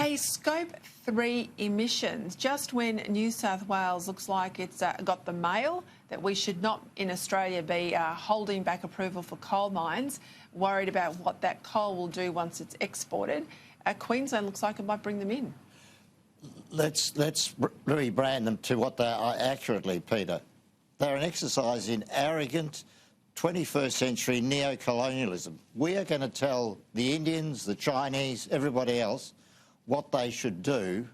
Hey, Scope 3 emissions. Just when New South Wales looks like it's got the mail that we should not in Australia be holding back approval for coal mines, worried about what that coal will do once it's exported, Queensland looks like it might bring them in. Let's rebrand them to what they are accurately, Peter. They're an exercise in arrogant 21st century neo-colonialism. We are going to tell the Indians, the Chinese, everybody else what they should do,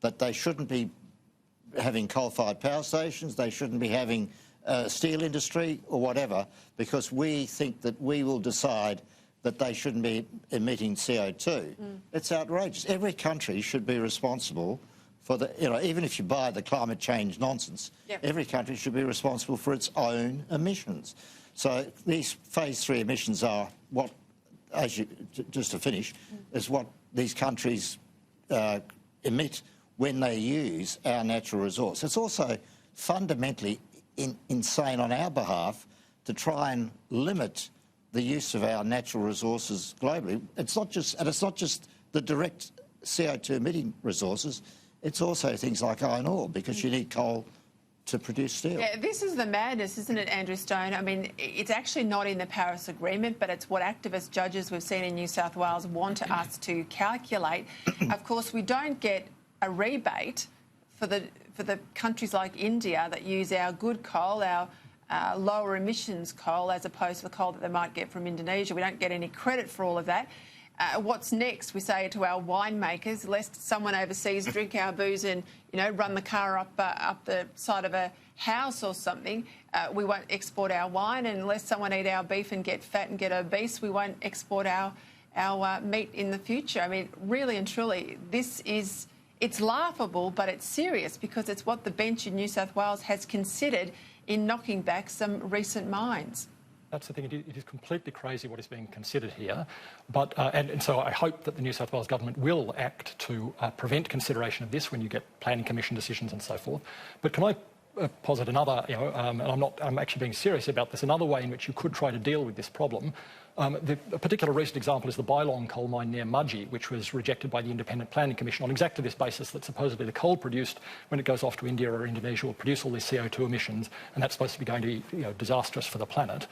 that they shouldn't be having coal-fired power stations, they shouldn't be having steel industry or whatever, because we think that we will decide that they shouldn't be emitting CO2. It's outrageous. Every country should be responsible for the, even if you buy the climate change nonsense, every country should be responsible for its own emissions. So these phase 3 emissions are what, just to finish, is what these countries emit when they use our natural resource. It's also fundamentally insane on our behalf to try and limit the use of our natural resources globally. It's not just the direct CO2 emitting resources, it's also things like iron ore, because you need coal to produce steel. Yeah, this is the madness, isn't it, Andrew Stone? I mean, it's actually not in the Paris Agreement, but it's what activist judges we've seen in New South Wales want us to calculate. Of course, we don't get a rebate for the countries like India that use our good coal, our lower emissions coal, as opposed to the coal that they might get from Indonesia. We don't get any credit for all of that. What's next? We say to our winemakers, lest someone overseas drink our booze and, run the car up the side of a house or something, we won't export our wine. And unless someone eat our beef and get fat and get obese, we won't export our meat in the future. I mean, really and truly, it's laughable, but it's serious, because it's what the bench in New South Wales has considered in knocking back some recent mines. That's the thing. It is completely crazy what is being considered here. But and so I hope that the New South Wales government will act to prevent consideration of this when you get planning commission decisions and so forth. But can I posit another, and I'm actually being serious about this, another way in which you could try to deal with this problem. A particular recent example is the Bylong coal mine near Mudgee, which was rejected by the Independent Planning Commission on exactly this basis, that supposedly the coal produced when it goes off to India or Indonesia will produce all these CO2 emissions, and that's supposed to be going to be disastrous for the planet.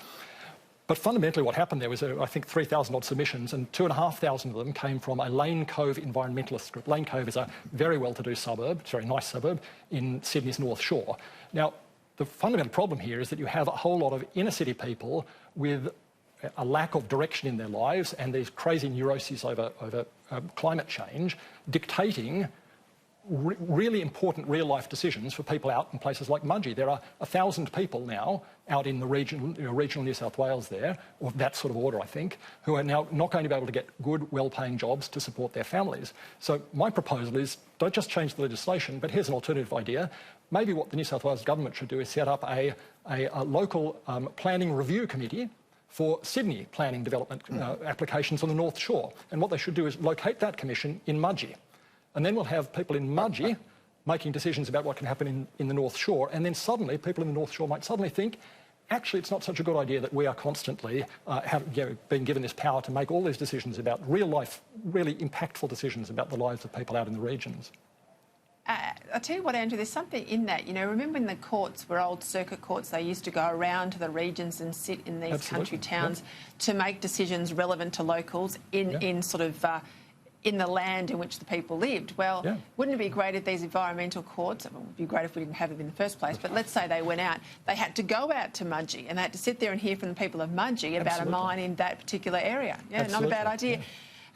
But fundamentally what happened there was, I think, 3,000 odd submissions, and 2,500 of them came from a Lane Cove environmentalist group. Lane Cove is a very well-to-do suburb, it's a very nice suburb, in Sydney's North Shore. Now, the fundamental problem here is that you have a whole lot of inner-city people with a lack of direction in their lives and these crazy neuroses over climate change dictating really important real-life decisions for people out in places like Mudgee. There are 1,000 people now out in the regional New South Wales there, or that sort of order, I think, who are now not going to be able to get good, well-paying jobs to support their families. So my proposal is, don't just change the legislation, but here's an alternative idea. Maybe what the New South Wales government should do is set up a local planning review committee for Sydney planning development applications on the North Shore. And what they should do is locate that commission in Mudgee. And then we'll have people in Mudgee making decisions about what can happen in the North Shore, and then suddenly people in the North Shore might suddenly think, actually it's not such a good idea that we are constantly being given this power to make all these decisions about real life, really impactful decisions about the lives of people out in the regions. I'll tell you what, Andrew, there's something in that. Remember when the courts were old circuit courts, they used to go around to the regions and sit in these country towns to make decisions relevant to locals in sort of in the land in which the people lived. Well, wouldn't it be great if these environmental courts, it would be great if we didn't have them in the first place, but let's say they went out, they had to go out to Mudgee and they had to sit there and hear from the people of Mudgee about a mine in that particular area. Yeah, not a bad idea. Yeah.